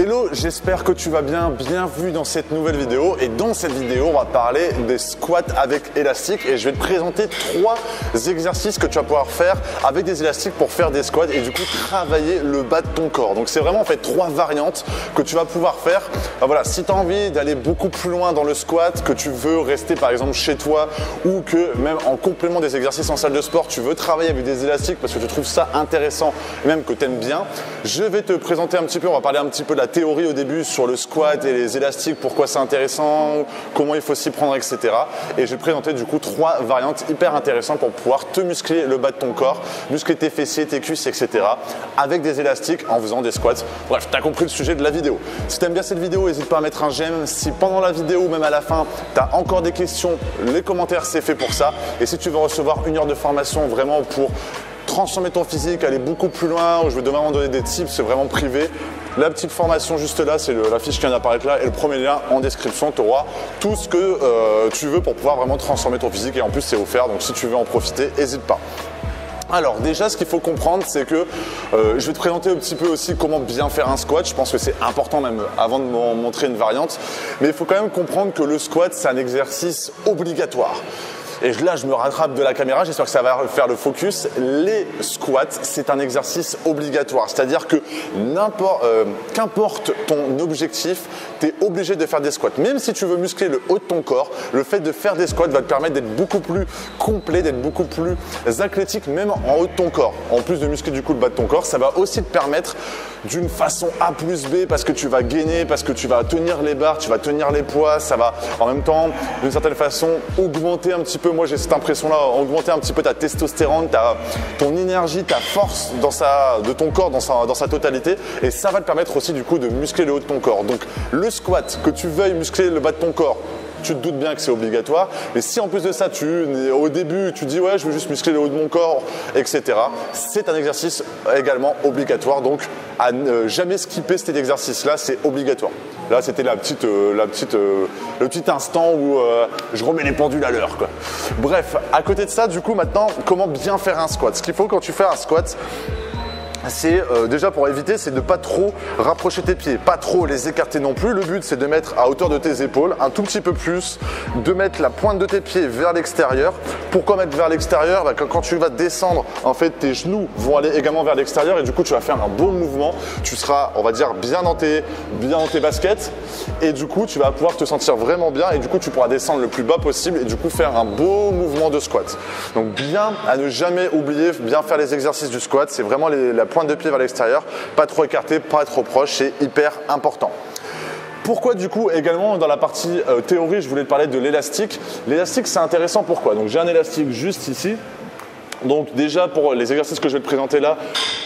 Hello, j'espère que tu vas bien, bienvenue dans cette nouvelle vidéo. Et dans cette vidéo, on va parler des squats avec élastique et je vais te présenter 3 exercices que tu vas pouvoir faire avec des élastiques pour faire des squats et du coup travailler le bas de ton corps. Donc c'est vraiment en fait 3 variantes que tu vas pouvoir faire. Ben voilà, si tu as envie d'aller beaucoup plus loin dans le squat, que tu veux rester par exemple chez toi ou que même en complément des exercices en salle de sport, tu veux travailler avec des élastiques parce que tu trouves ça intéressant, même que tu aimes bien, je vais te présenter un petit peu, on va parler un petit peu de la théorie au début sur le squat et les élastiques, pourquoi c'est intéressant, comment il faut s'y prendre, etc. Et je vais te présenter du coup 3 variantes hyper intéressantes pour pouvoir te muscler le bas de ton corps, muscler tes fessiers, tes cuisses, etc. avec des élastiques en faisant des squats. Bref, tu as compris le sujet de la vidéo. Si tu aimes bien cette vidéo, n'hésite pas à mettre un j'aime. Si pendant la vidéo ou même à la fin, tu as encore des questions, les commentaires, c'est fait pour ça. Et si tu veux recevoir 1 heure de formation vraiment pour transformer ton physique, aller beaucoup plus loin, où je vais vraiment donner des tips, c'est vraiment privé. La petite formation juste là, c'est la fiche qui vient d'apparaître là et le premier lien en description, tu auras tout ce que tu veux pour pouvoir vraiment transformer ton physique et en plus c'est offert, donc si tu veux en profiter, n'hésite pas. Alors déjà, ce qu'il faut comprendre, c'est que je vais te présenter un petit peu aussi comment bien faire un squat. Je pense que c'est important même avant de montrer une variante, mais il faut quand même comprendre que le squat, c'est un exercice obligatoire. Et là, je me rattrape de la caméra, j'espère que ça va faire le focus. Les squats, c'est un exercice obligatoire. C'est-à-dire que qu'importe ton objectif, tu es obligé de faire des squats. Même si tu veux muscler le haut de ton corps, le fait de faire des squats va te permettre d'être beaucoup plus complet, d'être beaucoup plus athlétique, même en haut de ton corps. En plus de muscler du coup le bas de ton corps, ça va aussi te permettre d'une façon A plus B parce que tu vas gainer, parce que tu vas tenir les barres, tu vas tenir les poids, ça va en même temps d'une certaine façon augmenter un petit peu, moi j'ai cette impression là, augmenter un petit peu ta testostérone, ton énergie, ta force de ton corps dans sa totalité et ça va te permettre aussi du coup de muscler le haut de ton corps. Donc le squat, que tu veuilles muscler le bas de ton corps, tu te doutes bien que c'est obligatoire, mais si en plus de ça, au début, tu dis ouais, je veux juste muscler le haut de mon corps, etc., c'est un exercice également obligatoire, donc à ne jamais skipper cet exercice-là, c'est obligatoire. Là, c'était le petit instant où je remets les pendules à l'heure, quoi. Bref, à côté de ça, du coup, maintenant, comment bien faire un squat? Ce qu'il faut quand tu fais un squat, c'est déjà pour éviter, c'est de ne pas trop rapprocher tes pieds, pas trop les écarter non plus. Le but, c'est de mettre à hauteur de tes épaules, un tout petit peu plus, de mettre la pointe de tes pieds vers l'extérieur. Pourquoi mettre vers l'extérieur? Quand tu vas descendre, en fait, tes genoux vont aller également vers l'extérieur et du coup, tu vas faire un beau mouvement. Tu seras, on va dire, bien dans tes baskets et du coup, tu vas pouvoir te sentir vraiment bien et du coup, tu pourras descendre le plus bas possible et du coup, faire un beau mouvement de squat. Donc, bien à ne jamais oublier, bien faire les exercices du squat, c'est vraiment la pointe de pied vers l'extérieur, pas trop écarté, pas trop proche, c'est hyper important. Pourquoi du coup également dans la partie théorie, je voulais te parler de l'élastique. L'élastique c'est intéressant, pourquoi? Donc j'ai un élastique juste ici. Donc déjà pour les exercices que je vais te présenter là,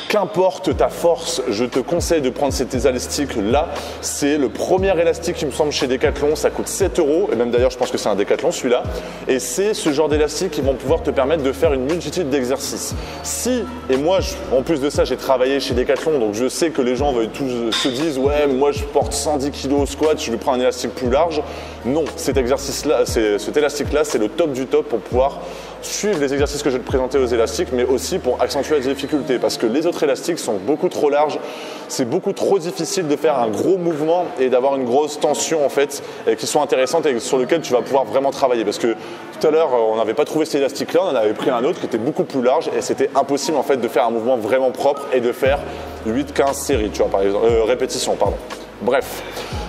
qu'importe ta force, je te conseille de prendre cet élastique là. C'est le premier élastique qui me semble chez Decathlon, ça coûte 7 € et même d'ailleurs je pense que c'est un Decathlon celui-là. Et c'est ce genre d'élastique qui vont pouvoir te permettre de faire une multitude d'exercices. Et moi en plus de ça j'ai travaillé chez Decathlon donc je sais que les gens se disent ouais moi je porte 110 kg au squat, je vais prendre un élastique plus large. Non, cet élastique là c'est le top du top pour pouvoir suivre les exercices que je vais te présenter aux élastiques, mais aussi pour accentuer la difficulté parce que les autres élastiques sont beaucoup trop larges, c'est beaucoup trop difficile de faire un gros mouvement et d'avoir une grosse tension en fait et qui soit intéressante et sur lequel tu vas pouvoir vraiment travailler parce que tout à l'heure on n'avait pas trouvé cet élastique là, on en avait pris un autre qui était beaucoup plus large et c'était impossible en fait de faire un mouvement vraiment propre et de faire 8-15 séries, tu vois, par exemple, répétitions, pardon. Bref.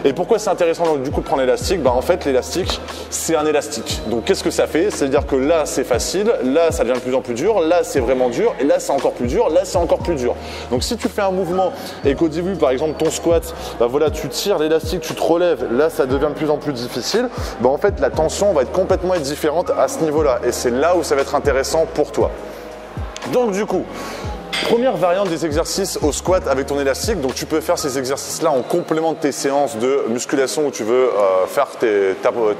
Et pourquoi c'est intéressant donc, du coup de prendre l'élastique? En fait l'élastique c'est un élastique. Donc qu'est-ce que ça fait? C'est-à-dire que là c'est facile, là ça devient de plus en plus dur, là c'est vraiment dur et là c'est encore plus dur, là c'est encore plus dur. Donc si tu fais un mouvement et qu'au début par exemple ton squat, voilà, tu tires l'élastique, tu te relèves, là ça devient de plus en plus difficile, en fait la tension va être complètement différente à ce niveau-là et c'est là où ça va être intéressant pour toi. Donc du coup, première variante des exercices au squat avec ton élastique, donc tu peux faire ces exercices-là en complément de tes séances de musculation où tu veux faire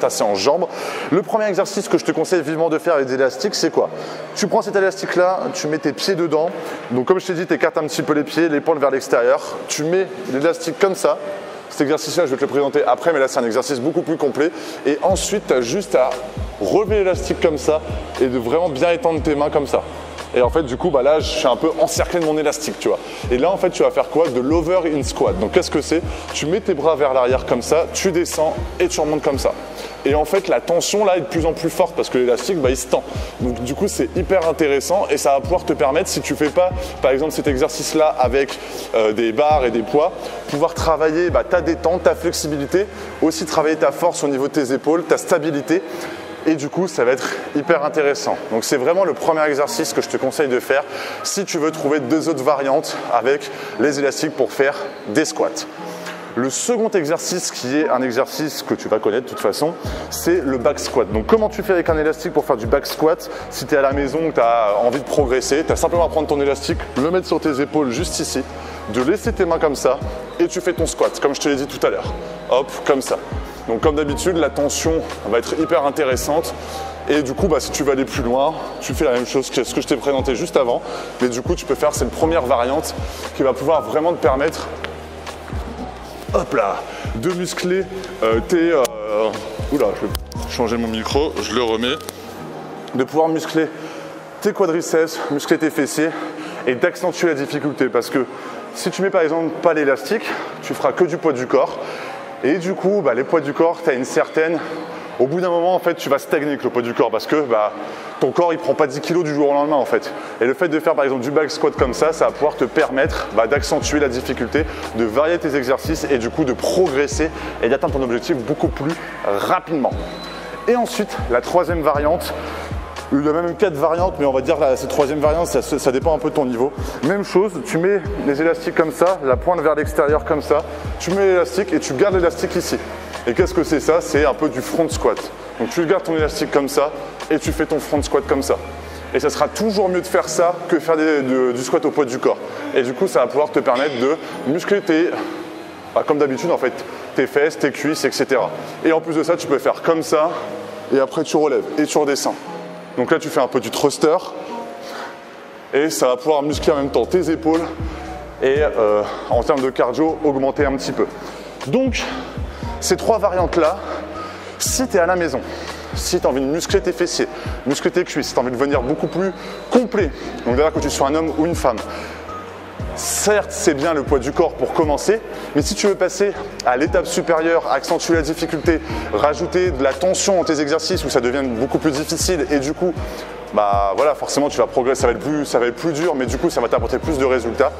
ta séance jambes. Le premier exercice que je te conseille vivement de faire avec des élastiques, c'est quoi? Tu prends cet élastique-là, tu mets tes pieds dedans, donc comme je t'ai dit, tu écartes un petit peu les pieds, l'épaule vers l'extérieur, tu mets l'élastique comme ça. Cet exercice-là, je vais te le présenter après, mais là c'est un exercice beaucoup plus complet. Et ensuite, tu as juste à relever l'élastique comme ça et de vraiment bien étendre tes mains comme ça. Et en fait, du coup, bah là, je suis un peu encerclé de mon élastique, tu vois. Et là, en fait, tu vas faire quoi? De l'over in squat. Donc, qu'est-ce que c'est? Tu mets tes bras vers l'arrière comme ça, tu descends et tu remontes comme ça. Et en fait, la tension là est de plus en plus forte parce que l'élastique, bah, il se tend. Donc, du coup, c'est hyper intéressant et ça va pouvoir te permettre, si tu fais pas, par exemple, cet exercice-là avec des barres et des poids, pouvoir travailler ta détente, ta flexibilité, aussi travailler ta force au niveau de tes épaules, ta stabilité. Et du coup, ça va être hyper intéressant. Donc, c'est vraiment le premier exercice que je te conseille de faire si tu veux trouver 2 autres variantes avec les élastiques pour faire des squats. Le second exercice, qui est un exercice que tu vas connaître de toute façon, c'est le back squat. Donc, comment tu fais avec un élastique pour faire du back squat? Si tu es à la maison, tu as envie de progresser, tu as simplement à prendre ton élastique, le mettre sur tes épaules juste ici, de laisser tes mains comme ça et tu fais ton squat, comme je te l'ai dit tout à l'heure. Hop, comme ça. Donc, comme d'habitude, la tension va être hyper intéressante. Et du coup, si tu veux aller plus loin, tu fais la même chose que ce que je t'ai présenté juste avant. Mais du coup, tu peux faire cette première variante qui va pouvoir vraiment te permettre de muscler tes... Oula, je vais changer mon micro, je le remets. De pouvoir muscler tes quadriceps, muscler tes fessiers et d'accentuer la difficulté. Parce que si tu mets par exemple pas l'élastique, tu feras que du poids du corps. Et du coup, les poids du corps, tu as une certaine... Au bout d'un moment, en fait, tu vas stagner avec le poids du corps parce que ton corps, il ne prend pas 10 kg du jour au lendemain, en fait. Et le fait de faire, par exemple, du back squat comme ça, ça va pouvoir te permettre d'accentuer la difficulté, de varier tes exercices et du coup de progresser et d'atteindre ton objectif beaucoup plus rapidement. Et ensuite, la troisième variante, il y a même 4 variantes, mais on va dire cette troisième variante, ça dépend un peu de ton niveau. Même chose, tu mets les élastiques comme ça, la pointe vers l'extérieur comme ça, tu mets l'élastique et tu gardes l'élastique ici. Et qu'est-ce que c'est ça? C'est un peu du front squat. Donc tu gardes ton élastique comme ça et tu fais ton front squat comme ça. Et ça sera toujours mieux de faire ça que faire du squat au poids du corps. Et du coup, ça va pouvoir te permettre de muscler comme d'habitude en fait, tes fesses, tes cuisses, etc. Et en plus de ça, tu peux faire comme ça et après tu relèves et tu redescends. Donc là, tu fais un peu du thruster et ça va pouvoir muscler en même temps tes épaules et en termes de cardio, augmenter un petit peu. Donc, ces 3 variantes-là, si tu es à la maison, si tu as envie de muscler tes fessiers, muscler tes cuisses, si tu as envie de devenir beaucoup plus complet, donc d'ailleurs que tu sois un homme ou une femme, certes c'est bien le poids du corps pour commencer, mais si tu veux passer à l'étape supérieure, accentuer la difficulté, rajouter de la tension dans tes exercices où ça devient beaucoup plus difficile et du coup, forcément tu vas progresser, ça va être plus dur, mais du coup ça va t'apporter plus de résultats.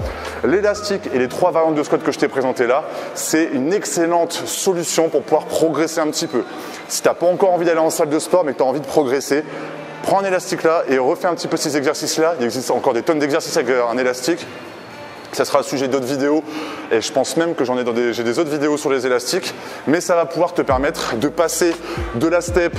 L'élastique et les 3 variantes de squat que je t'ai présentées là, c'est une excellente solution pour pouvoir progresser un petit peu. Si tu n'as pas encore envie d'aller en salle de sport mais que tu as envie de progresser, prends un élastique là et refais un petit peu ces exercices là. Il existe encore des tonnes d'exercices avec un élastique. Ça sera le sujet d'autres vidéos et je pense même que j'ai des autres vidéos sur les élastiques, mais ça va pouvoir te permettre de passer de la step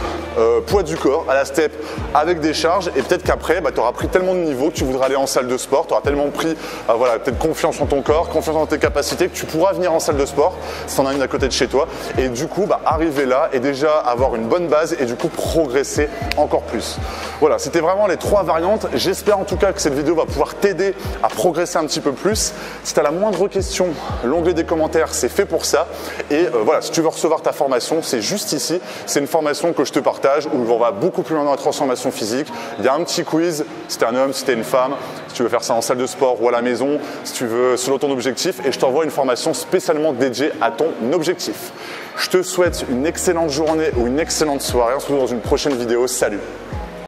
poids du corps à la step avec des charges et peut-être qu'après tu auras pris tellement de niveau que tu voudras aller en salle de sport, tu auras tellement pris peut-être confiance en ton corps, confiance en tes capacités que tu pourras venir en salle de sport si tu en as une à côté de chez toi et du coup arriver là et déjà avoir une bonne base et du coup progresser encore plus. Voilà, c'était vraiment les 3 variantes. J'espère en tout cas que cette vidéo va pouvoir t'aider à progresser un petit peu plus. Si tu as la moindre question, l'onglet des commentaires, c'est fait pour ça. Et si tu veux recevoir ta formation, c'est juste ici. C'est une formation que je te partage où on va beaucoup plus loin dans la transformation physique. Il y a un petit quiz, si tu es un homme, si tu es une femme, si tu veux faire ça en salle de sport ou à la maison, si tu veux selon ton objectif. Et je t'envoie une formation spécialement dédiée à ton objectif. Je te souhaite une excellente journée ou une excellente soirée. On se retrouve dans une prochaine vidéo. Salut!